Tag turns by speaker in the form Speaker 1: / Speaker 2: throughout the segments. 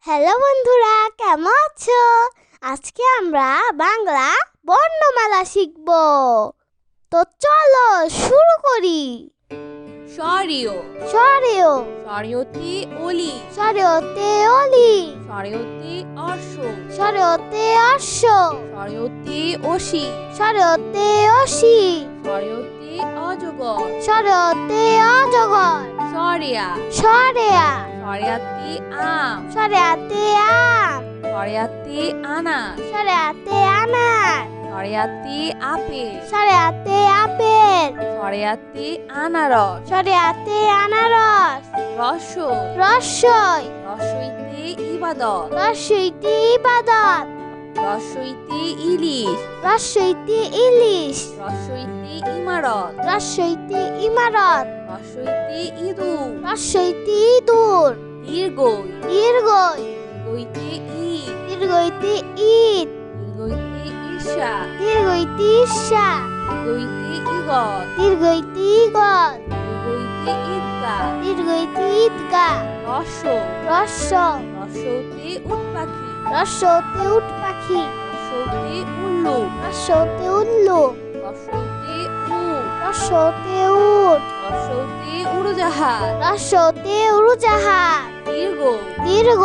Speaker 1: Hello বন্ধুরা, কেমন আছো? আজকে আমরা বাংলা বর্ণমালা শিখব। তো চলো শুরু করি।
Speaker 2: সরিও
Speaker 1: সরেও
Speaker 2: সরিয়তে অলি
Speaker 1: সরেওতে অলি
Speaker 2: সরিয়তে অর্শ
Speaker 1: সরেওতে অশ্ব
Speaker 2: সরিয়তে অসি
Speaker 1: সরেওতে অসি
Speaker 2: সরিয়তে অজগর
Speaker 1: সরেওতে অজগর
Speaker 2: সরিয়া
Speaker 1: সরেয়া
Speaker 2: সরিয়াতে আম
Speaker 1: সরেয়াতে আম
Speaker 2: সরিয়াতে আনার
Speaker 1: সরেয়াতে আনার
Speaker 2: সরিয়াতে আপেল
Speaker 1: সরেয়াতে আপেল
Speaker 2: সরিয়াতে আনারস
Speaker 1: সরেয়াতে আনারস
Speaker 2: রসই
Speaker 1: রসই
Speaker 2: রসইতে ইবাদত
Speaker 1: রসইতে ইবাদত
Speaker 2: রসইতে ইলিশ
Speaker 1: রসইতে ইলিশ
Speaker 2: রসইতে ইমারত
Speaker 1: রসইতে ইমারত
Speaker 2: রসইতে ইঁদুর
Speaker 1: রসইতে ইঁদুর
Speaker 2: দীর্ঘই
Speaker 1: দীর্ঘই
Speaker 2: দীর্ঘইতে ঈদ
Speaker 1: দীর্ঘইতে ঈদ
Speaker 2: দীর্ঘইতে ঈর্ষা
Speaker 1: দীর্ঘইতে ঈর্ষা
Speaker 2: দীর্ঘইতে ইগত
Speaker 1: দীর্ঘইতে ইগত
Speaker 2: দীর্ঘইতে ঈদগাহ
Speaker 1: দীর্ঘইতে ঈদগাহ
Speaker 2: রস
Speaker 1: রস
Speaker 2: রসৌতে উটপাখি
Speaker 1: রসতে উট পাখি
Speaker 2: রসৌতে উল্লুক
Speaker 1: রসতে উল্লু
Speaker 2: রসৌতে উট
Speaker 1: রসতে উট
Speaker 2: রসৌতে উড়োজাহাজ
Speaker 1: রসতে উড়োজাহাজ
Speaker 2: দীর্ঘ
Speaker 1: দীর্ঘ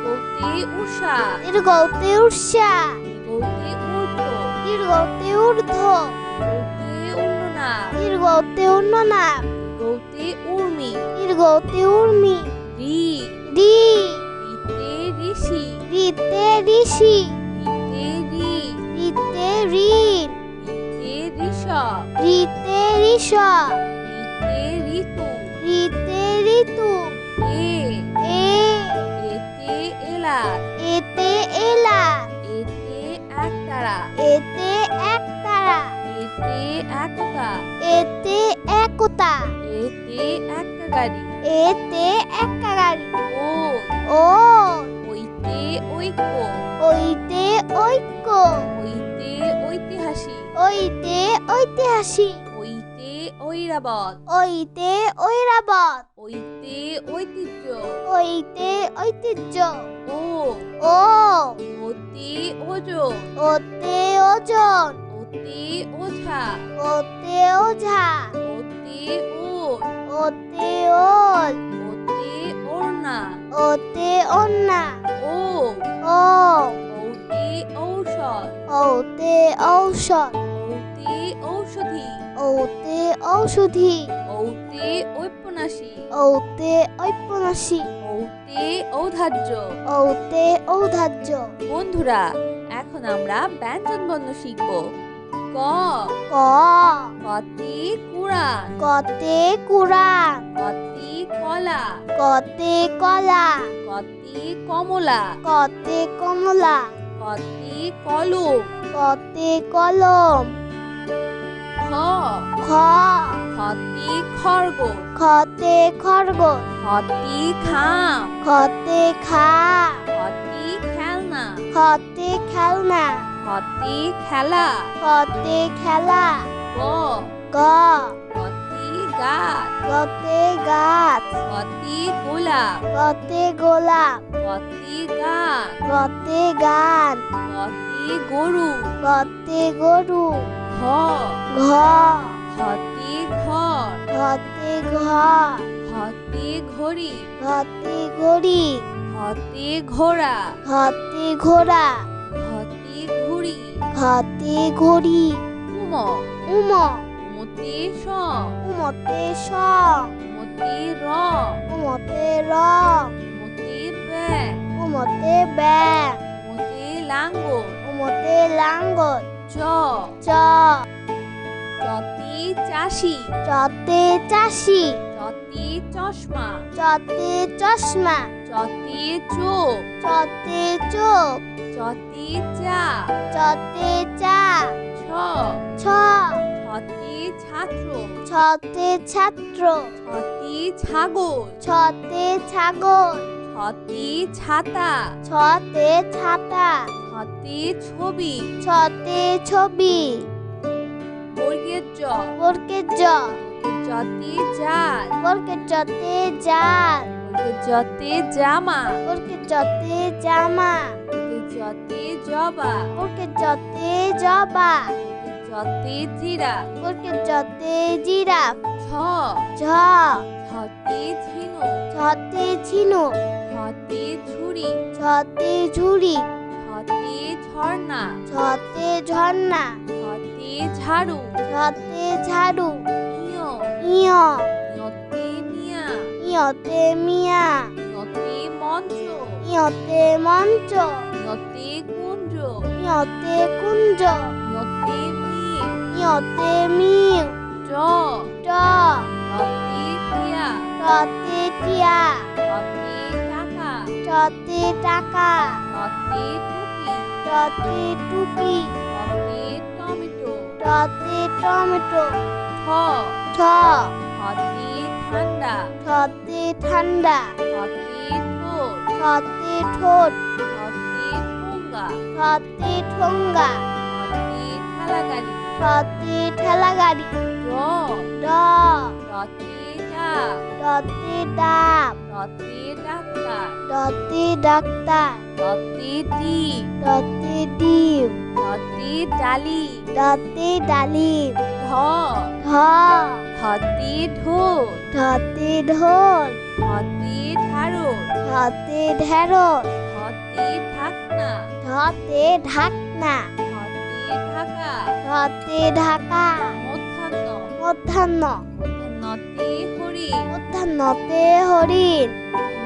Speaker 2: দীর্ঘতে উষা
Speaker 1: দীর্ঘতে উর্ষা
Speaker 2: দীর্ঘতে ঊর্ধ্ব
Speaker 1: দীর্ঘতে ঊর্ধ্ব
Speaker 2: দীর্ঘতে উন্ননাদ
Speaker 1: দীর্ঘতে উন্ননাদ
Speaker 2: দীর্ঘতে উর্মি
Speaker 1: দীর্ঘতে উর্মি
Speaker 2: রি
Speaker 1: রি
Speaker 2: রিতে ঋষি
Speaker 1: রিতে ঋষি
Speaker 2: রিতে ঋ
Speaker 1: রিতে ঋণ
Speaker 2: রিতে ঋষভ
Speaker 1: রিতে ঋষভ
Speaker 2: রিতে ঋতু
Speaker 1: রিতে ঋতু
Speaker 2: এ
Speaker 1: এ
Speaker 2: এতে এলাচ
Speaker 1: এতে এলা
Speaker 2: এতে একতারা
Speaker 1: এতে একতারা
Speaker 2: এতে একতা
Speaker 1: এতে একতা
Speaker 2: এতে একাগাড়ি
Speaker 1: এতে একাগারি
Speaker 2: ও
Speaker 1: ও
Speaker 2: ওইতে ঐক্য
Speaker 1: ওইতে ঐক্য
Speaker 2: ওইতে ঐতিহাসিক
Speaker 1: ওইতে ঐতিহাসিক
Speaker 2: ওইতে ঐরাবত
Speaker 1: ওইতে ঐরাবত
Speaker 2: ওইতে ঐতিহ্য
Speaker 1: ওইতে ঐতিহ্য
Speaker 2: ও
Speaker 1: ও
Speaker 2: ওতে ওজন
Speaker 1: ওতে ওজন
Speaker 2: ওতে ওঝা
Speaker 1: ওতে ওঝা
Speaker 2: ওতে ওল
Speaker 1: ওতে ওল
Speaker 2: ওতে ওড়না
Speaker 1: ওতে অন্না
Speaker 2: ও
Speaker 1: ও
Speaker 2: ওতে ঔষধ
Speaker 1: ওতে ঔষধ
Speaker 2: ওতে ঔষধি
Speaker 1: ওতে ঔষধি
Speaker 2: ওতে ঔপন্যাসী
Speaker 1: ওতে ঔপন্যাসী
Speaker 2: ওতে ঔদার্য
Speaker 1: ওতে ঔদার্য
Speaker 2: বন্ধুরা, এখন আমরা ব্যঞ্জন বর্ণ শিখব। ক
Speaker 1: ক
Speaker 2: কতে কুরআন
Speaker 1: কতে কুরআন
Speaker 2: কতে কলা
Speaker 1: কতে কলা
Speaker 2: কতে কমলা
Speaker 1: কতে কমলা
Speaker 2: কতে কলম
Speaker 1: কতে কলম
Speaker 2: খ
Speaker 1: খ
Speaker 2: খতে খরগোশ
Speaker 1: খতে খরগোশ
Speaker 2: খতে খাম
Speaker 1: খতে খা
Speaker 2: খতে খেলনা
Speaker 1: খতে খেলনা
Speaker 2: খতে খেলা
Speaker 1: খতে খেলা
Speaker 2: গ
Speaker 1: গ
Speaker 2: খতে গাছ
Speaker 1: গতে গাছ
Speaker 2: খতে গোলাপ
Speaker 1: গতে গোলাপ
Speaker 2: খতে গান
Speaker 1: গতে গান
Speaker 2: খতে গরু
Speaker 1: গতে গরু
Speaker 2: ঘ
Speaker 1: ঘ
Speaker 2: খতে ঘর
Speaker 1: ঘতে ঘর
Speaker 2: খতে ঘড়ি
Speaker 1: ঘতে ঘড়ি
Speaker 2: খতে ঘোড়া
Speaker 1: ঘতে ঘোড়া
Speaker 2: খতে ঘুড়ি
Speaker 1: ঘতে ঘড়ি
Speaker 2: উম
Speaker 1: উম
Speaker 2: উমতে স
Speaker 1: উমতে স
Speaker 2: উমতে র
Speaker 1: উমতে র
Speaker 2: উমতে ব্যাং
Speaker 1: উমতে ব্যাং
Speaker 2: উমতে লাঙ্গল
Speaker 1: উমতে লাঙ্গল
Speaker 2: চ
Speaker 1: চ
Speaker 2: চতে চাষি
Speaker 1: চতে চাষি
Speaker 2: চতে চশমা
Speaker 1: চতে চশমা
Speaker 2: চতে চোখ
Speaker 1: চতে চোখ
Speaker 2: চতে চা
Speaker 1: চতে চা
Speaker 2: ছ
Speaker 1: ছ
Speaker 2: ছতে ছাত্র
Speaker 1: ছতে ছাত্র
Speaker 2: ছতে ছাগল
Speaker 1: ছতে ছাগল
Speaker 2: ছতে ছাতা
Speaker 1: ছতে ছাতা
Speaker 2: ছতে ছবি
Speaker 1: ছতে ছবি
Speaker 2: বর্গের জ
Speaker 1: বর্গের জ
Speaker 2: বর্গের জতে জাল
Speaker 1: বর্গের জতে জাল
Speaker 2: বর্গের জতে জামা
Speaker 1: বর্গের জতে জামা
Speaker 2: বর্গের জতে জবা
Speaker 1: বর্গের জতে জবা
Speaker 2: বর্গের জতে জিরা
Speaker 1: বর্গের জতে জিরাফ
Speaker 2: ঝ
Speaker 1: ঝ
Speaker 2: ঝতে ঝিনু
Speaker 1: ঝতে ঝিনুক
Speaker 2: ঝতে ঝুড়ি
Speaker 1: ঝতে ঝুড়ি
Speaker 2: ঝতে ঝর্ণা
Speaker 1: ঝতে ঝর্ণা
Speaker 2: ঝতে ঝাড়ু
Speaker 1: ঝতে ঝাড়ু
Speaker 2: ইয়
Speaker 1: ইয়
Speaker 2: ইয়তে মিয়া
Speaker 1: ইয়তে মিয়া
Speaker 2: ইয়তে মঞ্চ
Speaker 1: ইয়তে মঞ্চ
Speaker 2: ইয়তে কুঞ্জ
Speaker 1: ইয়তে কুঞ্জ
Speaker 2: ইয়তে মিম
Speaker 1: ইয়তে মিম
Speaker 2: ট
Speaker 1: ট
Speaker 2: রতে টিয়া
Speaker 1: টতে টিয়া
Speaker 2: রতে টাকা
Speaker 1: টতে টাকা
Speaker 2: রতে টুপি
Speaker 1: টতে টুপি
Speaker 2: রতে টমেটো
Speaker 1: টতে টমেটো
Speaker 2: ঠ
Speaker 1: ঠ
Speaker 2: হতে ঠান্ডা
Speaker 1: ঠতে ঠান্ডা
Speaker 2: হতে ঠোঁট
Speaker 1: ঠতে ঠোঁট
Speaker 2: হতে ঠোঙ্গা
Speaker 1: ঠতে ঠোঙ্গা
Speaker 2: হতে ঠেলাগাড়ি
Speaker 1: ঠতে ঠেলাগাড়ি
Speaker 2: র
Speaker 1: ড
Speaker 2: রতে ডাক
Speaker 1: ডতে ডাব
Speaker 2: রতে ডাক্তার
Speaker 1: ডতে ডাক্তার
Speaker 2: রতে ডিম
Speaker 1: ডতে ডিম
Speaker 2: রতে ডালি
Speaker 1: ডতে ডালিম
Speaker 2: ঢ
Speaker 1: ঢ
Speaker 2: হতে ঢোল
Speaker 1: ঢতে ঢোল
Speaker 2: হতে ঢাড়ল
Speaker 1: ঢতে ঢেঁড়স
Speaker 2: হতে ঢাকনা
Speaker 1: ঢতে ঢাকনা
Speaker 2: হতে ঢাকা
Speaker 1: ঢতে ঢাকা
Speaker 2: মধ্যাহ্ন
Speaker 1: মধ্যাহ্ন
Speaker 2: মধ্যাহ্নতে হরিণ
Speaker 1: মধ্যাহ্নতে হরিণ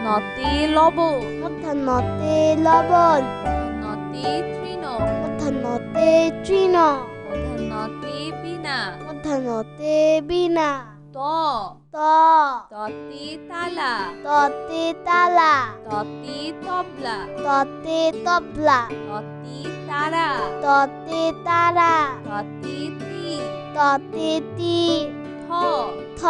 Speaker 2: নতে লবণ
Speaker 1: মধ্যাহ্নতে লবণ
Speaker 2: মধ্যাহ্নতে তৃণ
Speaker 1: মধ্যাহ্নতে তৃণ
Speaker 2: মধ্যাহ্নতে বীণা
Speaker 1: মধ্যাহ্নতে বীণা
Speaker 2: ত
Speaker 1: ত
Speaker 2: ততে তালা
Speaker 1: ততে তালা
Speaker 2: ততে তবলা
Speaker 1: ততে তবলা
Speaker 2: ততে তারা
Speaker 1: ততে তারা
Speaker 2: ততে তীর
Speaker 1: ততে তীর
Speaker 2: থ
Speaker 1: থ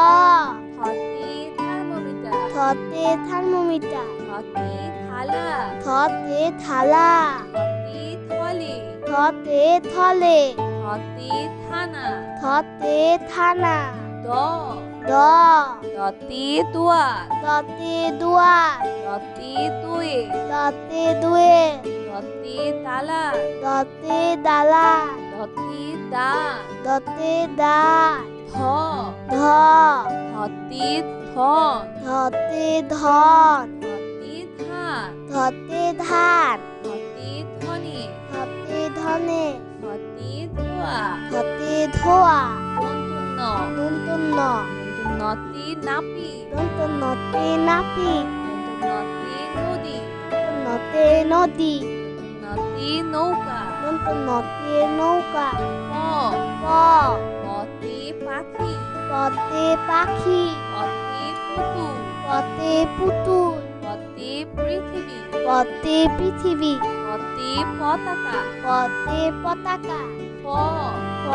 Speaker 2: থতে থার্মোমিটার
Speaker 1: থতে থার্মোমিটার
Speaker 2: থতে থালা
Speaker 1: থতে থালা
Speaker 2: থতে থলে
Speaker 1: থতে থলে
Speaker 2: থতে থানা
Speaker 1: থতে থানা
Speaker 2: দ
Speaker 1: দ
Speaker 2: দতে দুয়ার
Speaker 1: দতে দুয়ার
Speaker 2: দতে দোয়ে
Speaker 1: দতে দুয়ে
Speaker 2: দতে দালা
Speaker 1: দতে দালা
Speaker 2: দতে দা
Speaker 1: দতে দাঁত
Speaker 2: ধ
Speaker 1: ধ
Speaker 2: ধতে ধন
Speaker 1: ধতে ধন
Speaker 2: ধতে ধান
Speaker 1: ধতে ধান
Speaker 2: ধতে ধনে
Speaker 1: ধতে ধনে
Speaker 2: ধতে ধোয়া
Speaker 1: ধতে ধোয়া
Speaker 2: দন্তন্য
Speaker 1: দন্তন্য
Speaker 2: দন্তন্যতে নাপি
Speaker 1: দন্তন্যতে নাপি
Speaker 2: দন্তন্যতে নদী
Speaker 1: দন্তন্যতে নদী
Speaker 2: দন্তন্যতে নৌকা
Speaker 1: দন্তন্যতে নৌকা
Speaker 2: প
Speaker 1: প
Speaker 2: পতে পাখি
Speaker 1: পতে পাখি
Speaker 2: পতে পুতুল
Speaker 1: পতে পুতুল
Speaker 2: পতে পৃথিবী
Speaker 1: পতে পৃথিবী
Speaker 2: পতে পতাকা
Speaker 1: পতে পতাকা
Speaker 2: ফ
Speaker 1: ফ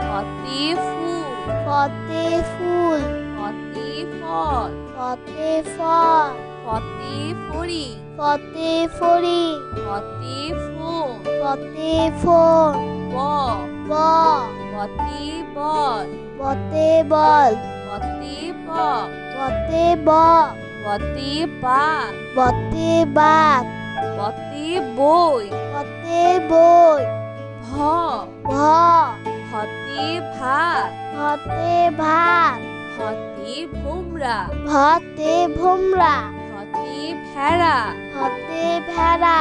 Speaker 2: পতে ফুল
Speaker 1: পতে ফুল
Speaker 2: পতে ফল
Speaker 1: পতে ফল
Speaker 2: পতে ফড়ি
Speaker 1: পতে ফড়ি
Speaker 2: পতে ফোন
Speaker 1: পতে ফোন
Speaker 2: ব
Speaker 1: ব
Speaker 2: পতে বল
Speaker 1: বতে বল
Speaker 2: পতে বক
Speaker 1: বতে বক
Speaker 2: পতে বাঘ
Speaker 1: বতে বাঘ
Speaker 2: পতে বই
Speaker 1: বতে বই
Speaker 2: ভ
Speaker 1: ভ
Speaker 2: হতে ভাত
Speaker 1: ভতে ভাত
Speaker 2: হতে ভোমরা
Speaker 1: ভতে ভোমরা
Speaker 2: হতে ভেড়া
Speaker 1: হতে ভেড়া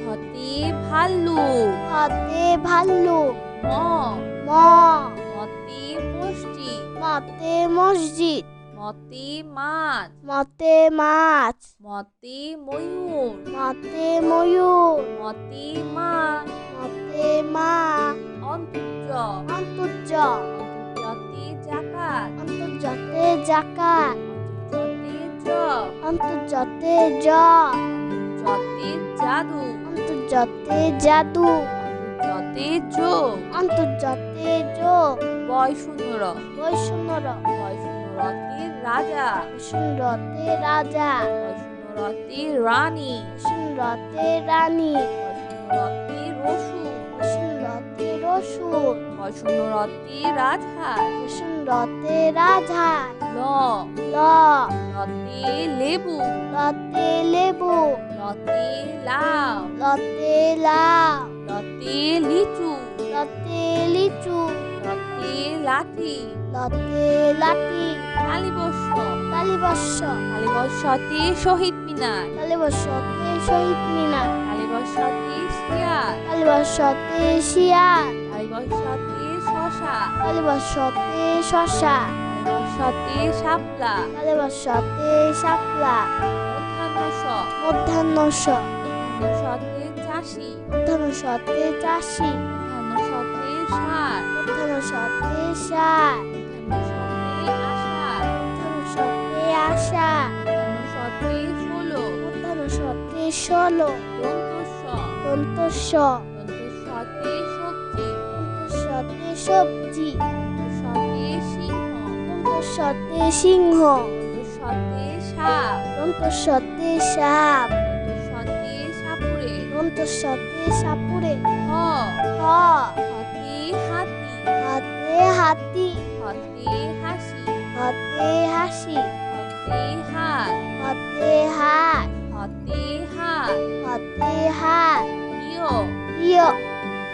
Speaker 2: হতে ভাল্লুক
Speaker 1: হতে ভাল্লুক
Speaker 2: ম
Speaker 1: ম
Speaker 2: মতে মসজিদ
Speaker 1: মতে মসজিদ
Speaker 2: মতে মাছ
Speaker 1: মতে মাছ
Speaker 2: মতে ময়ূর
Speaker 1: মতে ময়ূর
Speaker 2: মতে মা
Speaker 1: মতে মা
Speaker 2: অন্তর্য
Speaker 1: অন্তর্য
Speaker 2: অন্তর্জাতে জাকাত
Speaker 1: অন্তর্জাতে জাকাত
Speaker 2: অন্তর্জাতে জ
Speaker 1: অন্তর্জাতে জ
Speaker 2: অন্তর্জাতে জাদু
Speaker 1: অন্তর্জাতে জাদু
Speaker 2: অন্তর্জাতে যোগ
Speaker 1: অন্তর্জাতে যোগ
Speaker 2: বয় শূন্যর
Speaker 1: বৈষ্ণর
Speaker 2: বয় শূন্যরতে রাজা
Speaker 1: বৈষ্ণরতে রাজা
Speaker 2: বয় শূন্যরতে রানী
Speaker 1: বৈষ্ণরতে রানী
Speaker 2: বয় শূন্যরতে রসু
Speaker 1: বৈষ্ণরতে রসুন
Speaker 2: বয় শূন্যরতে রাজহাঁস
Speaker 1: বৈষ্ণ রতে রাজহাঁস
Speaker 2: ল
Speaker 1: ল
Speaker 2: লতে লেবু
Speaker 1: লতে লেবু
Speaker 2: লতে লাউ
Speaker 1: লতে লাউ
Speaker 2: লতে লিচু
Speaker 1: লতে লিচু
Speaker 2: লতে লাঠি
Speaker 1: লতে লাঠি
Speaker 2: তালিবস্য
Speaker 1: তালিবস্য
Speaker 2: তালিবস্যতে শহীদ মিনার
Speaker 1: তালিবস্যতে শহীদ মিনার
Speaker 2: তালিবস্যতে শিয়াল
Speaker 1: তালিবস্যতে শিয়াল
Speaker 2: তালিবস্যতে শশা
Speaker 1: তালিবস্যতে শশা
Speaker 2: তালিবস্যতে শাপলা
Speaker 1: তালিবস্যতে শাপলা
Speaker 2: মধ্যাহ্নস
Speaker 1: মধ্যাহ্নস
Speaker 2: মধ্যাহ্নসতে চাষি
Speaker 1: মধ্যাহ্নসতে চাষি
Speaker 2: মধ্যাহ্নসতে ষাঁড়
Speaker 1: মধ্যাহ্নসতে ষাঁড়
Speaker 2: মধ্যাহ্নসতে আষাঢ়
Speaker 1: মধ্যাহ্নসতে আষাঢ়
Speaker 2: মধ্যাহ্নসতে ষোলো
Speaker 1: মধ্যাহ্নসতে ষোলো
Speaker 2: দন্তস্য
Speaker 1: দন্তস্য
Speaker 2: দন্তস্যতে সবজি
Speaker 1: দন্তস্যতে সবজি
Speaker 2: দন্তস্যতে সিংহ
Speaker 1: দন্তস্যতে সিংহ
Speaker 2: দন্তস্যতে সাপ
Speaker 1: দন্তস্যতে সাপ
Speaker 2: দন্তস্যতে সাপুরে
Speaker 1: দন্তস্যতে সাপুরে
Speaker 2: হ
Speaker 1: হ
Speaker 2: হতে হাতি
Speaker 1: হাতে হাতি
Speaker 2: হতে হাসি
Speaker 1: হাতে হাসি
Speaker 2: হতে হাত
Speaker 1: হাতে হাত
Speaker 2: হতে হাত
Speaker 1: হাতে হাত
Speaker 2: প্রিয়
Speaker 1: প্রিয়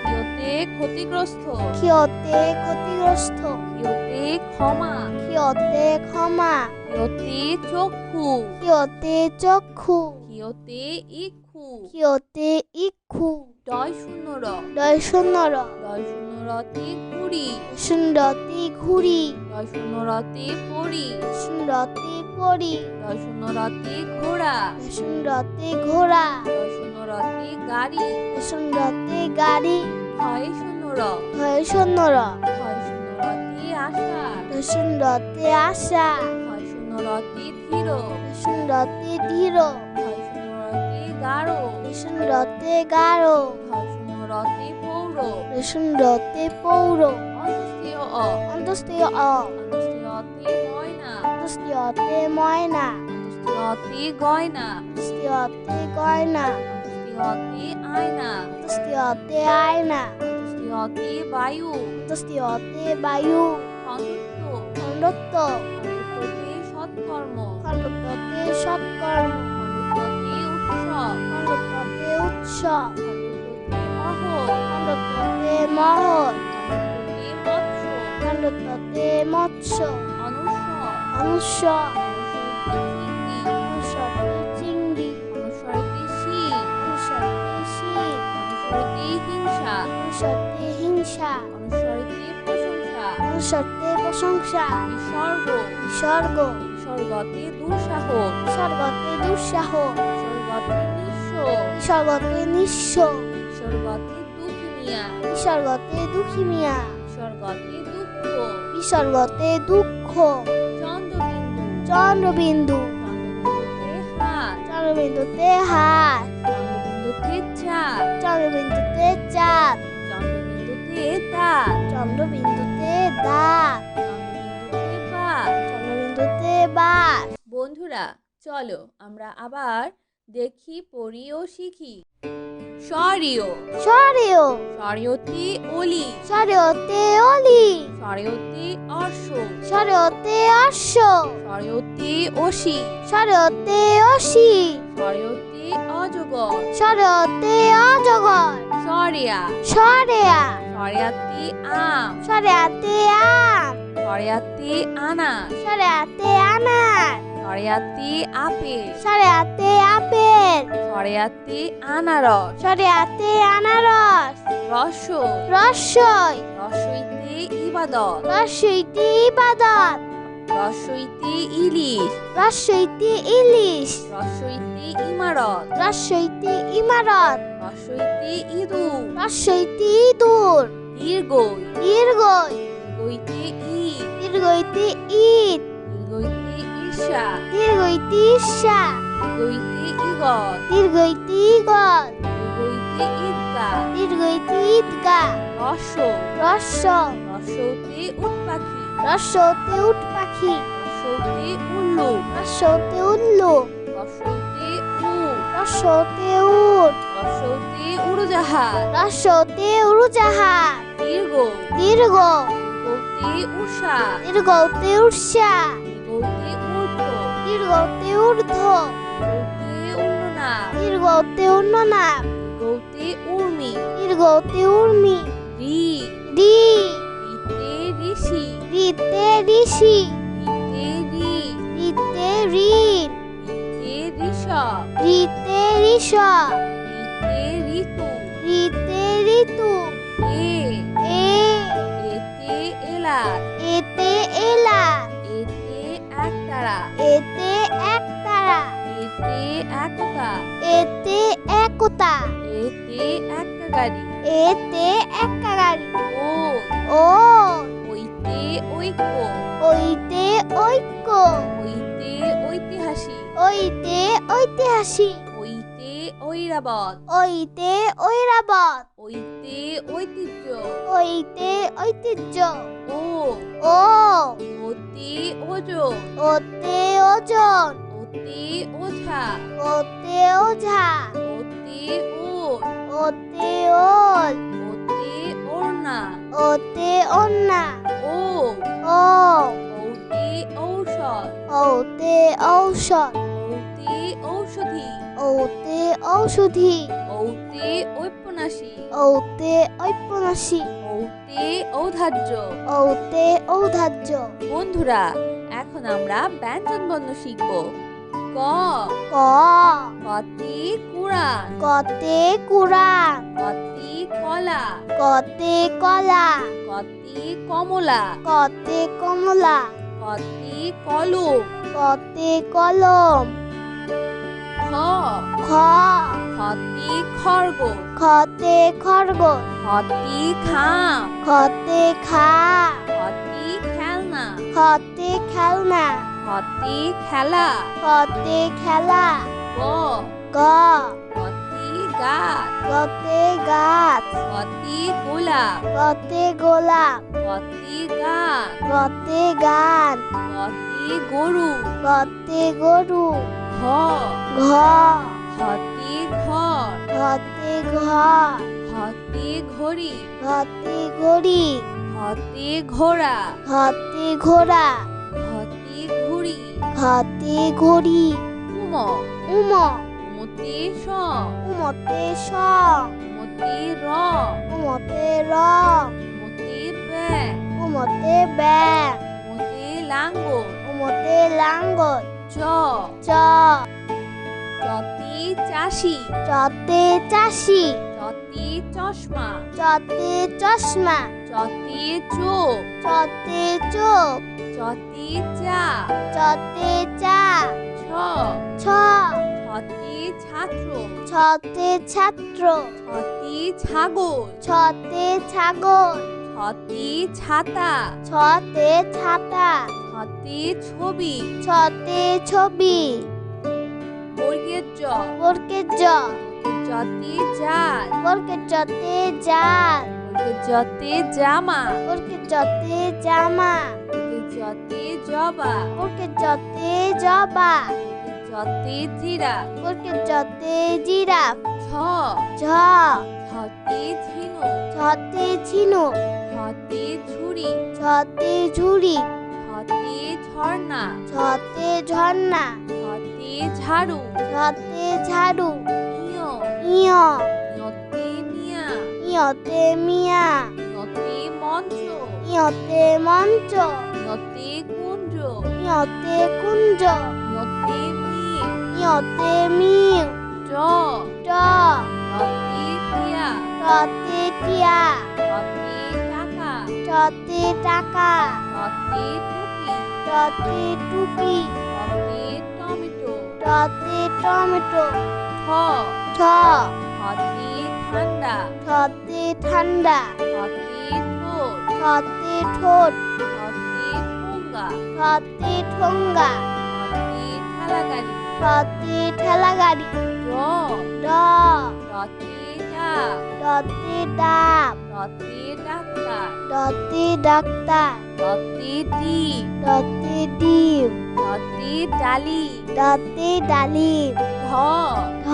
Speaker 2: প্রিয়তে ক্ষতিগ্রস্ত
Speaker 1: ক্ষিয়তে ক্ষতিগ্রস্ত
Speaker 2: প্রিয়তে ক্ষমা
Speaker 1: ক্ষিয়তে ক্ষমা
Speaker 2: প্রিয়তে চক্ষু
Speaker 1: ক্ষিয়তে চক্ষু
Speaker 2: প্রিয়তে ইক্ষু
Speaker 1: ক্ষিয়তে ইক্ষু
Speaker 2: ডয় শূন্য র
Speaker 1: ডয় শূন্য র
Speaker 2: ডয় শূন্য রতে ঘুড়ি
Speaker 1: সুন্দরতি ঘুড়ি
Speaker 2: ডয় শূন্য রতে পড়ি
Speaker 1: সুন্দরতি পরি
Speaker 2: ডয় শূন্য রতে ঘোড়া
Speaker 1: সুন্দরতি ঘোড়া
Speaker 2: ডয় শূন্য রতে গাড়ি
Speaker 1: সুন্দরতি গাড়ি
Speaker 2: ঢয় শূন্য র
Speaker 1: হয় শূন্য র
Speaker 2: ঢয় শূন্য রতে আষাঢ়
Speaker 1: সুন্দরতি আশা
Speaker 2: ঢয় শূন্য রতে ধীর
Speaker 1: সুন্দরতি ধীর
Speaker 2: ঢয় শূন্য রতে গাঢ়
Speaker 1: সুন্দরতি গাঢ়
Speaker 2: ঢয় শূন্য রতে পৌর
Speaker 1: সুন্দরতি পৌর
Speaker 2: অন্তস্তীয় অ
Speaker 1: অন্তস্তীয় অ
Speaker 2: অন্তস্তীয়তে ময়না
Speaker 1: অন্তস্তীয়তে ময়না
Speaker 2: অন্তস্তীয়তে গয়না
Speaker 1: অন্তস্তীয়তে গয়না
Speaker 2: অন্তস্তীয়তে আয়না
Speaker 1: অন্তস্তীয়তে আয়না
Speaker 2: অন্তস্তীয়তে বায়ু
Speaker 1: অন্তস্তীয়তে বায়ু
Speaker 2: খণ্ডত্ব
Speaker 1: খণ্ডত্ব
Speaker 2: খণ্ডত্বতে সৎকর্ম
Speaker 1: খণ্ডত্বতে সৎকর্ম
Speaker 2: খণ্ডত্বতে উৎসব
Speaker 1: খণ্ডত্বতে উৎসব
Speaker 2: খণ্ডত্বতে
Speaker 1: খণ্ডত্বতে
Speaker 2: মহৎ
Speaker 1: মহৎ
Speaker 2: খণ্ডত্বতে মৎস্য
Speaker 1: খণ্ডত্বতে মৎস্য
Speaker 2: অনুস্বর
Speaker 1: অনুস্বর
Speaker 2: অনুস্বরতে চিংড়ি
Speaker 1: অনুস্বরতে চিংড়ি
Speaker 2: অনুস্বরতে শিল
Speaker 1: অনুস্বরতে শীল
Speaker 2: অনুস্বরতে হিংসা
Speaker 1: অনুস্বরতে হিংসা
Speaker 2: অনুস্বরতে প্রশংসা
Speaker 1: অনুস্বরতে প্রশংসা
Speaker 2: বিসর্গ
Speaker 1: বিসর্গ
Speaker 2: বিসর্গতে দুঃসাহ
Speaker 1: বিসর্গতে দুঃসাহ
Speaker 2: বিসর্গতে নিঃস্ব
Speaker 1: বিসর্গতে নিঃস্ব
Speaker 2: বিসর্গতে দুঃখিনিয়া
Speaker 1: বিসর্গতে দুঃখিমিয়া
Speaker 2: বিসর্গতে দুঃখ
Speaker 1: বিসর্গতে দুঃখ
Speaker 2: চন্দ্রবিন্দু
Speaker 1: চন্দ্রবিন্দু
Speaker 2: চন্দ্রবিন্দুতে হাত
Speaker 1: চন্দ্রবিন্দুতে হাত
Speaker 2: চন্দ্রবিন্দুতে চাঁদ
Speaker 1: চন্দ্রবিন্দুতে চাঁদ
Speaker 2: চন্দ্রবিন্দুতে দাঁত
Speaker 1: চন্দ্রবিন্দুতে দাঁত
Speaker 2: চন্দ্রবিন্দুতে বাঘ
Speaker 1: চন্দ্রবিন্দুতে বাঘ
Speaker 2: বন্ধুরা চলো আমরা আবার দেখি পড়ি ও শিখি সরিয়
Speaker 1: সরেও
Speaker 2: সরিয়তে অলি
Speaker 1: সরেওতে অলি
Speaker 2: সরিয়তে অর্শ
Speaker 1: সরেওতে অশ্ব
Speaker 2: সরিয়তে অসি
Speaker 1: সরেওতে অসি
Speaker 2: সরিয়তে অজগর
Speaker 1: সরেওতে অজগর
Speaker 2: সরিয়া
Speaker 1: সরেয়া
Speaker 2: সরিয়াতে আম
Speaker 1: সরেয়াতে আম
Speaker 2: সরিয়াতে আনার
Speaker 1: সরেয়াতে আনার
Speaker 2: সরিয়াতে আপেল
Speaker 1: সরেয়াতে আপেল
Speaker 2: সরিয়াতে আনারস
Speaker 1: সরেয়াতে আনারস
Speaker 2: রসই
Speaker 1: রসই
Speaker 2: রসইতে ইবাদত
Speaker 1: রসইতে ইবাদত
Speaker 2: রসইতে ইলিশ
Speaker 1: রসইতে ইলিশ
Speaker 2: রসইতে ইমারত
Speaker 1: রসইতে ইমারত
Speaker 2: রসইতে ইঁদুর
Speaker 1: রসইতে ইঁদুর
Speaker 2: দীর্ঘই
Speaker 1: দীর্ঘই
Speaker 2: দীর্ঘইতে ঈদ
Speaker 1: দীর্ঘইতে ঈদ
Speaker 2: দীর্ঘইতে ঈর্ষা
Speaker 1: দীর্ঘইতে ঈর্ষা
Speaker 2: দীর্ঘইতে ইগত
Speaker 1: দীর্ঘইতে ইগল
Speaker 2: দীর্ঘইতে ঈদগা
Speaker 1: দীর্ঘইতে ঈদগা
Speaker 2: রস
Speaker 1: রস্য
Speaker 2: রসৌতে উট পাখি
Speaker 1: রস্যতে উট পাখি
Speaker 2: রসৌতে উল্লুক
Speaker 1: রস্যতে উল্লুক
Speaker 2: রসৌতে উট
Speaker 1: রস্যতে উট
Speaker 2: রসৌতে উড়োজাহাজ
Speaker 1: রস্যতে উড়োজাহাজ
Speaker 2: দীর্ঘ
Speaker 1: দীর্ঘ
Speaker 2: দীর্ঘতে উতে উষা
Speaker 1: দীর্ঘতে উর্ষা
Speaker 2: দীর্ঘতে ঊর্ধ্ব
Speaker 1: দীর্ঘতে ঊর্ধ্ব
Speaker 2: উতে উন্ননা
Speaker 1: দীর্ঘতে উন্ননাপ
Speaker 2: দীর্ঘতে উর্মি
Speaker 1: দীর্ঘতে উর্মি
Speaker 2: রি
Speaker 1: রি
Speaker 2: রিতে ঋষি
Speaker 1: রিতে ঋষি
Speaker 2: রিতে ঋ
Speaker 1: রিতে ঋণ
Speaker 2: রিতে ঋষভ
Speaker 1: রিতে ঋষ
Speaker 2: রিতে ঋতু
Speaker 1: রিতে ঋতু
Speaker 2: এ
Speaker 1: এ
Speaker 2: এতে এলাচ
Speaker 1: এতে এলা
Speaker 2: এতে একতারা
Speaker 1: এতে একতারা
Speaker 2: এতে একতা
Speaker 1: এতে একতা
Speaker 2: এতে একগাড়ি
Speaker 1: এতে একাগারি
Speaker 2: ও
Speaker 1: ও
Speaker 2: ওইতে ঐক্য
Speaker 1: ওইতে ঐক্য
Speaker 2: ওইতে ঐতিহাসিক
Speaker 1: ওইতে ঐতিহাসিক
Speaker 2: ওইতে ঐরাবত
Speaker 1: ওইতে ঐরাবত
Speaker 2: ওইতে ঐতিহ্য
Speaker 1: ওইতে ঐতিহ্য
Speaker 2: ও
Speaker 1: ও
Speaker 2: ওতে ওজন
Speaker 1: ওতে ওজন
Speaker 2: ওতে ওঝা
Speaker 1: ওতে ওঝা
Speaker 2: ওতে ওর
Speaker 1: ওতে ওল
Speaker 2: ওতে ওড়না
Speaker 1: ওতে অন্না
Speaker 2: ও
Speaker 1: ও
Speaker 2: ওতে ঔষধ
Speaker 1: ওতে ঔষধ
Speaker 2: ওতে ঔষধি
Speaker 1: ওতে ঔষধি
Speaker 2: ওতে ঔপন্যাসী
Speaker 1: ওতে ঔপন্যাসী
Speaker 2: ওতে ঔদার্য
Speaker 1: ওতে ঔদার্য
Speaker 2: বন্ধুরা এখন আমরা ব্যঞ্জন বর্ণ শিখব ক
Speaker 1: ক
Speaker 2: কতে কুড়ান
Speaker 1: কতে কুড়ান
Speaker 2: কতে কলা
Speaker 1: কতে কলা
Speaker 2: কতে কমলা
Speaker 1: কতে কমলা
Speaker 2: কতে কলম
Speaker 1: কতে কলম
Speaker 2: খ
Speaker 1: খ
Speaker 2: খতে খরগোশ
Speaker 1: খতে খরগোশ
Speaker 2: খতে খাম
Speaker 1: খতে খা
Speaker 2: খতে খেলনা
Speaker 1: খতে খেলনা
Speaker 2: খতে খেলা
Speaker 1: খতে খেলা
Speaker 2: গ
Speaker 1: গ
Speaker 2: খতে গাছ
Speaker 1: গতে গাছ
Speaker 2: খতে গোলাপ
Speaker 1: গতে গোলাপ
Speaker 2: খতে গান
Speaker 1: গতে গান
Speaker 2: খতে গরু
Speaker 1: গতে গরু
Speaker 2: ঘ
Speaker 1: ঘ
Speaker 2: খতে ঘর
Speaker 1: ঘতে ঘর
Speaker 2: খতে ঘড়ি
Speaker 1: ঘতে ঘড়ি
Speaker 2: খতে ঘোড়া
Speaker 1: ঘতে ঘোড়া
Speaker 2: খতে ঘুড়ি
Speaker 1: ঘতে ঘড়ি
Speaker 2: উম
Speaker 1: উম
Speaker 2: উমতে স
Speaker 1: উমতে স
Speaker 2: উমতে র
Speaker 1: উমতে র
Speaker 2: উমতে ব্যাং
Speaker 1: উমতে ব্যাং
Speaker 2: উমতে লাঙ্গল
Speaker 1: উমতে লাঙ্গল
Speaker 2: চ
Speaker 1: চ
Speaker 2: চতে চাষি
Speaker 1: চতে চাষি
Speaker 2: চতে চশমা
Speaker 1: চতে চশমা
Speaker 2: চতে চোখ
Speaker 1: চতে চোখ
Speaker 2: চতে চা
Speaker 1: চতে চা
Speaker 2: ছ
Speaker 1: ছ
Speaker 2: ছতে ছাত্র
Speaker 1: ছতে ছাত্র
Speaker 2: ছতে ছাগল
Speaker 1: ছতে ছাগল
Speaker 2: ছতে ছাতা
Speaker 1: ছতে ছাতা
Speaker 2: ছতে ছবি
Speaker 1: ছতে ছবি
Speaker 2: বর্গের জ
Speaker 1: বর্গের জ
Speaker 2: যতে জাল
Speaker 1: বর্গের জতে জাল
Speaker 2: বর্গের যতে জামা
Speaker 1: বর্গের জতে জামা
Speaker 2: বর্গের যতে জবা
Speaker 1: বর্গের জতে জবা
Speaker 2: বর্গের যতে জিরা
Speaker 1: বর্গের জতে জিরাফ
Speaker 2: ছ
Speaker 1: ঝ
Speaker 2: ছতে ঝিনু
Speaker 1: ছতে ঝিনুক
Speaker 2: ছতে ঝুড়ি
Speaker 1: ছতে ঝুড়ি
Speaker 2: ছতে ঝর্ণা
Speaker 1: ছতে ঝর্ণা
Speaker 2: ছতে ঝাড়ু
Speaker 1: ছতে ঝাড়ু
Speaker 2: ইয়
Speaker 1: ইয়
Speaker 2: ইয়তে মিয়া
Speaker 1: ইয়তে মিয়া
Speaker 2: ইয়তে মঞ্চ
Speaker 1: ইয়তে মঞ্চ
Speaker 2: ইয়তে কুঞ্জ
Speaker 1: ইয়তে কুঞ্জ
Speaker 2: ইয়তে মিম
Speaker 1: ইয়তে মিউ
Speaker 2: জ
Speaker 1: ট
Speaker 2: রতে টিয়া
Speaker 1: টতে টিয়া
Speaker 2: রতে টাকা
Speaker 1: টতে টাকা
Speaker 2: রতে টুপি
Speaker 1: টতে টুপি
Speaker 2: রতে টমেটো
Speaker 1: টতে টমেটো
Speaker 2: ঠ
Speaker 1: ঠ
Speaker 2: হতে ঠান্ডা
Speaker 1: ঠতে ঠান্ডা
Speaker 2: হতে ঠোঁট
Speaker 1: ঠতে ঠোঁট
Speaker 2: হতে ঠোঙ্গা
Speaker 1: ঠতে ঠোঙ্গা
Speaker 2: হতে ঠেলাগাড়ি
Speaker 1: ঠতে ঠেলাগাড়ি
Speaker 2: র
Speaker 1: ড
Speaker 2: রতে ডাক
Speaker 1: ডতে ডাব
Speaker 2: রতে ডাক্তার
Speaker 1: ডতে ডাক্তার
Speaker 2: রতে ডিম
Speaker 1: ডতে ডিম
Speaker 2: রতে ডালি
Speaker 1: ডতে ডালিম
Speaker 2: ঢ
Speaker 1: ঢ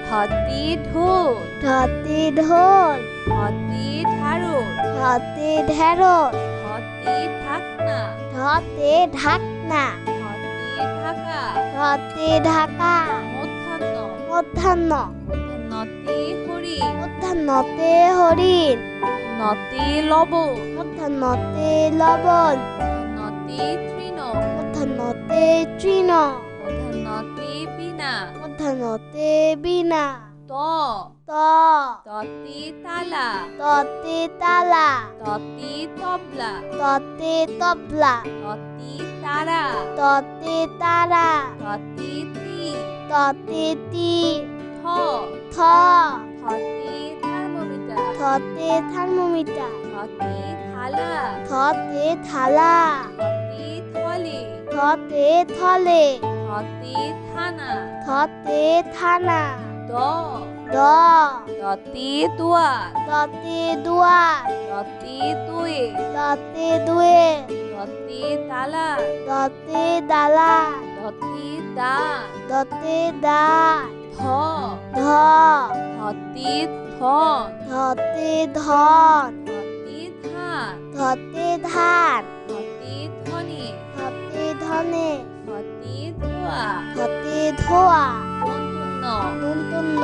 Speaker 2: হতে ঢোল
Speaker 1: ঢতে ঢোল
Speaker 2: হতে ঢাড়ল
Speaker 1: ঢতে ঢেঁড়স
Speaker 2: হতে ঢাকনা।
Speaker 1: ঢতে ঢাকনা।
Speaker 2: ঢতে ঢাকা।
Speaker 1: ঢতে ঢাকা।
Speaker 2: মধ্যাহ্ন।
Speaker 1: মধ্যাহ্ন।
Speaker 2: মধ্যাহ্নতে হরিণ।
Speaker 1: মধ্যাহ্নতে হরিণ।
Speaker 2: নতে লবণ।
Speaker 1: মধ্যাহ্নতে লবণ।
Speaker 2: মধ্যাহ্নতে তৃণ।
Speaker 1: মধ্যাহ্নতে তৃণ।
Speaker 2: মধ্যাহ্নতে বীণা।
Speaker 1: মধ্যাহ্নতে বীণা।
Speaker 2: ত।
Speaker 1: ত।
Speaker 2: ততে তালা।
Speaker 1: ততে তালা।
Speaker 2: ততে তবলা।
Speaker 1: ততে তবলা।
Speaker 2: ততে তারা।
Speaker 1: ততে তারা।
Speaker 2: ততে তীর।
Speaker 1: ততে তীর।
Speaker 2: থ।
Speaker 1: থ।
Speaker 2: থতে থার্মোমিটার।
Speaker 1: থতে থার্মোমিটার।
Speaker 2: থতে থালা।
Speaker 1: থতে থালা।
Speaker 2: থতে থলে।
Speaker 1: থতে থলে।
Speaker 2: থতে থানা।
Speaker 1: থতে থানা।
Speaker 2: দ।
Speaker 1: দ।
Speaker 2: দতে দুয়ার।
Speaker 1: দতে দুয়ার।
Speaker 2: দতে দোয়ে।
Speaker 1: দতে দুয়ে।
Speaker 2: দতে তালা।
Speaker 1: দতে দালা।
Speaker 2: দতে দান।
Speaker 1: দতে দান।
Speaker 2: ধ।
Speaker 1: ধ।
Speaker 2: ধতে ধন।
Speaker 1: ধতে ধন।
Speaker 2: ধতে ধান।
Speaker 1: ধতে ধান।
Speaker 2: ধতে ধনে।
Speaker 1: ধতে ধনে।
Speaker 2: ধতে ধোয়া।
Speaker 1: ধতে ধোয়া।
Speaker 2: দন্তন্য।
Speaker 1: দন্তন্য।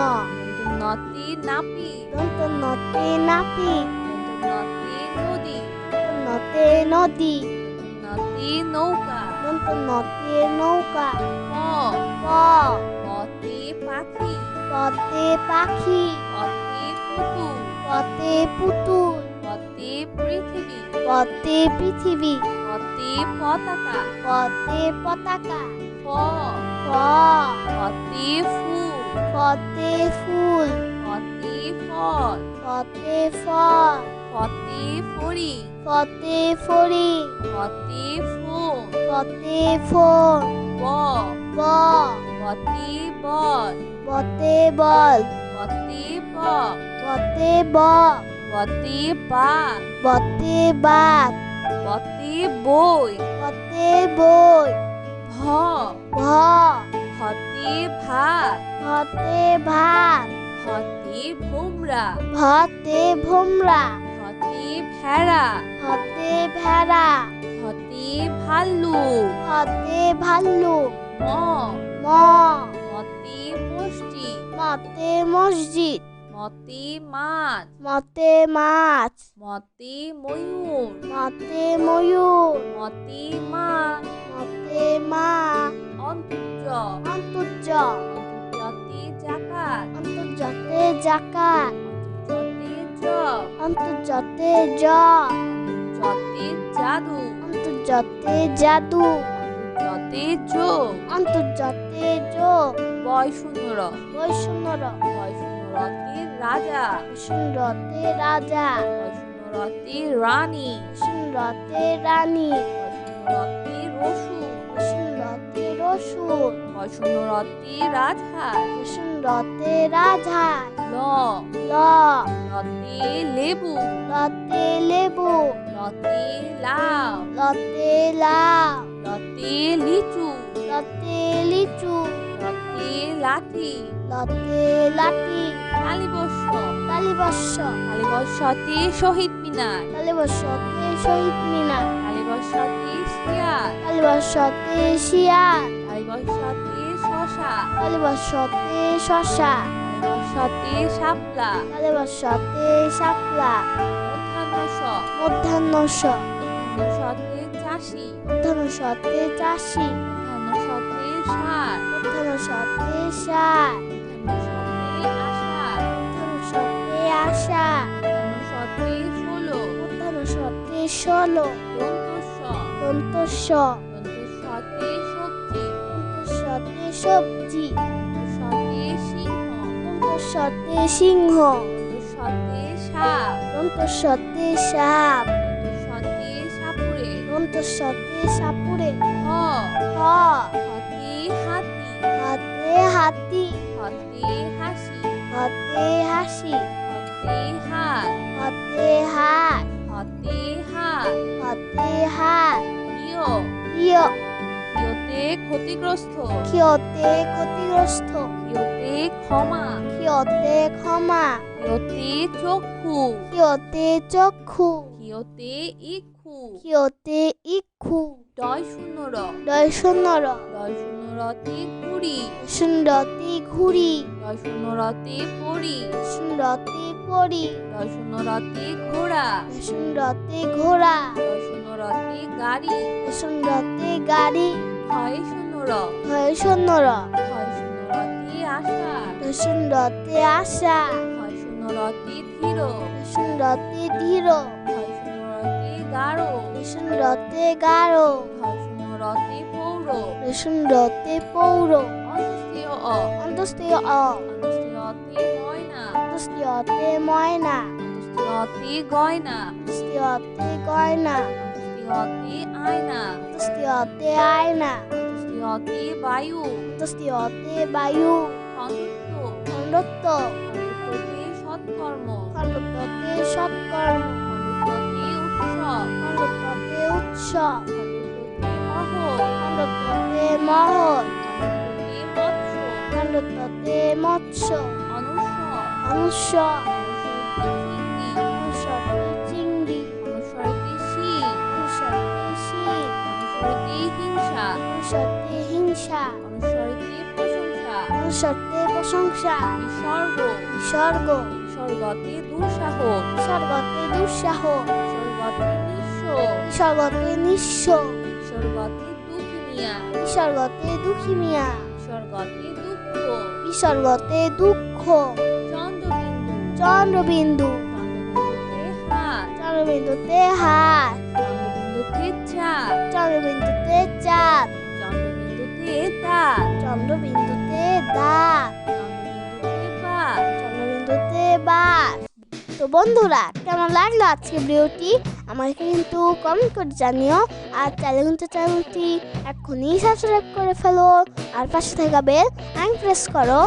Speaker 2: দন্তন্যতে নাপি।
Speaker 1: দন্তন্যতে নাপি।
Speaker 2: দন্তন্যতে নদী।
Speaker 1: দন্তন্যতে নদী।
Speaker 2: দন্তন্যতে নৌকা।
Speaker 1: দন্তন্যতে নৌকা।
Speaker 2: প।
Speaker 1: প।
Speaker 2: পতে পাখি।
Speaker 1: পতে পাখি।
Speaker 2: পতে পুতুল।
Speaker 1: পতে পুতুল।
Speaker 2: পতে পৃথিবী।
Speaker 1: পতে পৃথিবী।
Speaker 2: পতে পতাকা।
Speaker 1: পতে পতাকা।
Speaker 2: প।
Speaker 1: প।
Speaker 2: পতে ফুল।
Speaker 1: পতে ফুল।
Speaker 2: পতে ফল।
Speaker 1: পতে ফল।
Speaker 2: পতে ফড়িং।
Speaker 1: পতে ফড়িং।
Speaker 2: পতে ফোন।
Speaker 1: পতে ফোন।
Speaker 2: ব।
Speaker 1: ব।
Speaker 2: বতে বল।
Speaker 1: বতে বল।
Speaker 2: বতে বক।
Speaker 1: বতে বক।
Speaker 2: বতে বাঘ।
Speaker 1: বতে বাঘ।
Speaker 2: বতে বই।
Speaker 1: বতে বই।
Speaker 2: ভ।
Speaker 1: ভ।
Speaker 2: ভতে ভাত।
Speaker 1: ভতে ভাত।
Speaker 2: ভতে ভোমরা।
Speaker 1: ভতে ভোমরা।
Speaker 2: ভতে ভেড়া।
Speaker 1: ভতে ভেড়া।
Speaker 2: ভতে ভাল্লুক।
Speaker 1: ভতে ভাল্লুক।
Speaker 2: ম।
Speaker 1: ম।
Speaker 2: মতে মসজিদ।
Speaker 1: মতে মসজিদ।
Speaker 2: মতে মাছ।
Speaker 1: মতে মাছ।
Speaker 2: মতে ময়ূর।
Speaker 1: মতে ময়ূর।
Speaker 2: মতে মা।
Speaker 1: মতে মা।
Speaker 2: অন্তর্য।
Speaker 1: অন্তর্য।
Speaker 2: অন্তর্যতে জাকাত।
Speaker 1: অন্তর্জাতে জাকাত।
Speaker 2: অন্তর্যতে জব।
Speaker 1: অন্তর্জাতে জব।
Speaker 2: অন্তর্যতে জাদু।
Speaker 1: অন্তর্জাতে জাদু।
Speaker 2: অন্তর্যতে যোগ।
Speaker 1: অন্তর্জাতে যোগ।
Speaker 2: বয়শূন্যর।
Speaker 1: বৈষ্ণর।
Speaker 2: বয়শূন্যরতে রাজা।
Speaker 1: বৈষ্ণরতে রাজা।
Speaker 2: বয়শূন্যরতে রানী।
Speaker 1: বৈষ্ণরতে রানী।
Speaker 2: বয়শূন্যরতে রসুন।
Speaker 1: বৈষ্ণরতে রসুন।
Speaker 2: বয়শূন্যরতে রাজহাঁস।
Speaker 1: বৈষ্ণরতে রাজহাঁস।
Speaker 2: ল।
Speaker 1: ল।
Speaker 2: লতে লেবু।
Speaker 1: লতে লেবু।
Speaker 2: লতে লাউ।
Speaker 1: লতে লাউ।
Speaker 2: লতে লিচু।
Speaker 1: লতে লিচু।
Speaker 2: লতে লাঠি।
Speaker 1: লতে লাঠি।
Speaker 2: কালীবর্ষ।
Speaker 1: কালীবর্ষ।
Speaker 2: কালীবর্ষতে শহীদ মিনার।
Speaker 1: কালীবর্ষতে শহীদ মিনার।
Speaker 2: কালীবর্ষতে শিয়াল।
Speaker 1: কালীবর্ষতে শিয়াল।
Speaker 2: কালীবর্ষতে শশা।
Speaker 1: কালীবর্ষতে শশা।
Speaker 2: কালীবর্ষতে শাপলা।
Speaker 1: কালীবর্ষতে শাপলা।
Speaker 2: মধ্যাহ্নস।
Speaker 1: মধ্যাহ্নস।
Speaker 2: মধ্যাহ্নসতে চাষি।
Speaker 1: মধ্যাহ্নসতে চাষি।
Speaker 2: মধ্যাহ্নসতে ষাঁড়।
Speaker 1: মধ্যাহ্নসতে ষাঁড়।
Speaker 2: মধ্যাহ্নসতে আষাঢ়।
Speaker 1: মধ্যাহ্নসতে আষাঢ়।
Speaker 2: মধ্যাহ্নসতে ষোলো।
Speaker 1: মধ্যাহ্নসতে ষোলো।
Speaker 2: দন্তস্ব।
Speaker 1: দন্তস্ব।
Speaker 2: দন্তস্বতে সবজি।
Speaker 1: দন্তস্বতে সবজি।
Speaker 2: দন্তস্বতে সিংহ।
Speaker 1: দন্তস্বতে সিংহ।
Speaker 2: দন্তস্বতে সাপ।
Speaker 1: দন্তস্বতে সাপ।
Speaker 2: দন্তস্বতে সাপুড়ে।
Speaker 1: দন্তস্বতে সাপুড়ে।
Speaker 2: হ।
Speaker 1: হ।
Speaker 2: হতে হাতি।
Speaker 1: হাতে হাতি।
Speaker 2: হতে হাসি।
Speaker 1: হাতে হাসি।
Speaker 2: হতে হাত।
Speaker 1: হাতে হাত।
Speaker 2: হতে হাত।
Speaker 1: হাতে হাত।
Speaker 2: প্রিয়।
Speaker 1: প্রিয়।
Speaker 2: প্রিয়তে ক্ষতিগ্রস্ত।
Speaker 1: ক্ষিয়তে ক্ষতিগ্রস্ত।
Speaker 2: প্রিয়তে ক্ষমা।
Speaker 1: ক্ষিয়তে ক্ষমা।
Speaker 2: প্রিয়তে চক্ষু।
Speaker 1: ক্ষিয়তে চক্ষু।
Speaker 2: প্রিয়তে ইক্ষু।
Speaker 1: কিয়তে ইক্ষু
Speaker 2: ডয় শূন্য র
Speaker 1: ডয় শূন্য র
Speaker 2: ডয় শূন্য রতে ঘুড়ি
Speaker 1: শূন্যতে ঘুড়ি
Speaker 2: ডয় শূন্য রতে পড়ি
Speaker 1: শূন্যতে পড়ি
Speaker 2: ডয় শূন্য রতে ঘোড়া
Speaker 1: শূন্যতে ঘোড়া
Speaker 2: ডয় শূন্য রতে গাড়ি
Speaker 1: শূন্যতে গাড়ি
Speaker 2: ক্ষয় শূন্য র
Speaker 1: হয় শূন্য র
Speaker 2: ক্ষয় শূন্য রতে আষাঢ়
Speaker 1: শূন্যতে আশা
Speaker 2: ক্ষয় শূন্য রতে ধীর
Speaker 1: শূন্যতে ধীর
Speaker 2: ক্ষয় শূন্য রতে গাঢ়
Speaker 1: শূন্যতে গাঢ়
Speaker 2: ক্ষয় শূন্য রতে পৌর
Speaker 1: শূন্যতে পৌর
Speaker 2: অন্তস্থীয় অ
Speaker 1: অন্তস্থীয় অ
Speaker 2: অন্তস্থীয়তে ময়না
Speaker 1: অন্তস্থীয়তে ময়না
Speaker 2: অন্তস্থীয়তে গয়না
Speaker 1: অন্তস্থীয়তে গয়না
Speaker 2: অন্তস্থীয়তে আয়না
Speaker 1: অন্তস্থীয়তে আয়না
Speaker 2: অন্তস্থীয়তে বায়ু
Speaker 1: অন্তস্থীয়তে বায়ু
Speaker 2: খণ্ডত্ব
Speaker 1: খণ্ডত্ব
Speaker 2: খণ্ডত্বতে সৎকর্ম
Speaker 1: খণ্ডত্বতে সৎকর্ম
Speaker 2: খণ্ডত্বতে উৎসব
Speaker 1: খণ্ডত্বতে উৎসব
Speaker 2: খণ্ডত্বতে মহৎ
Speaker 1: খণ্ডত্বতে মহৎ
Speaker 2: খণ্ডত্বতে মৎস্য
Speaker 1: খণ্ডত্বতে মৎস্য
Speaker 2: অনুস্বর
Speaker 1: অনুস্বর
Speaker 2: অনুস্বরতে চিংড়ি
Speaker 1: অনুস্বরতে চিংড়ি
Speaker 2: অনুস্বরতে শীত
Speaker 1: অনুস্বরতে শীত
Speaker 2: অনুস্বরতে হিংসা
Speaker 1: অনুস্বরতে হিংসা
Speaker 2: অনুস্বরতে প্রশংসা
Speaker 1: অনুস্বরতে প্রশংসা
Speaker 2: বিসর্গ
Speaker 1: বিসর্গ
Speaker 2: বিসর্গতে দুঃসাহ
Speaker 1: বিসর্গতে দুঃসাহস
Speaker 2: বিসর্গতে নিঃস্ব
Speaker 1: বিসর্গতে নিঃস্ব
Speaker 2: বিসর্গতে দুঃখিনিয়া
Speaker 1: বিসর্গতে দুঃখী মিয়া
Speaker 2: বিসর্গতে দুঃখ
Speaker 1: বিসর্গতে দুঃখ
Speaker 2: চন্দ্রবিন্দু
Speaker 1: চন্দ্রবিন্দু
Speaker 2: চন্দ্রবিন্দুতে হাত
Speaker 1: চন্দ্রবিন্দুতে হাত
Speaker 2: চন্দ্রবিন্দুতে চাঁদ
Speaker 1: চন্দ্রবিন্দুতে চাঁদ
Speaker 2: চন্দ্রবিন্দুতে দাঁত
Speaker 1: চন্দ্রবিন্দুতে দাঁত
Speaker 2: চন্দ্রবিন্দুতে বাস
Speaker 1: চন্দ্রবিন্দুতে বাস। তো বন্ধুরা, কেমন লাগলো আজকে ভিডিওটি আমাকে কিন্তু কমেন্ট করে জানিও। আর চ্যানেলটি এখনই সাবস্ক্রাইব করে ফেলো, আর পাশে থাকা বেল আইকন প্রেস করো,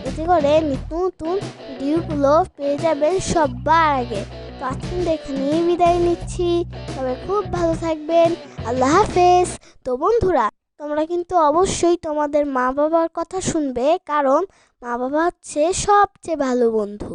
Speaker 1: এতে করে নিত্য নতুন ভিডিওগুলো পেয়ে যাবেন সবার আগে। তো আজকে এখানেই বিদায় নিচ্ছি, তবে খুব ভালো থাকবেন। আল্লাহ হাফেজ। তো বন্ধুরা, তোমরা কিন্তু অবশ্যই তোমাদের মা বাবার কথা শুনবে, কারণ মা বাবা হচ্ছে সবচেয়ে ভালো বন্ধু।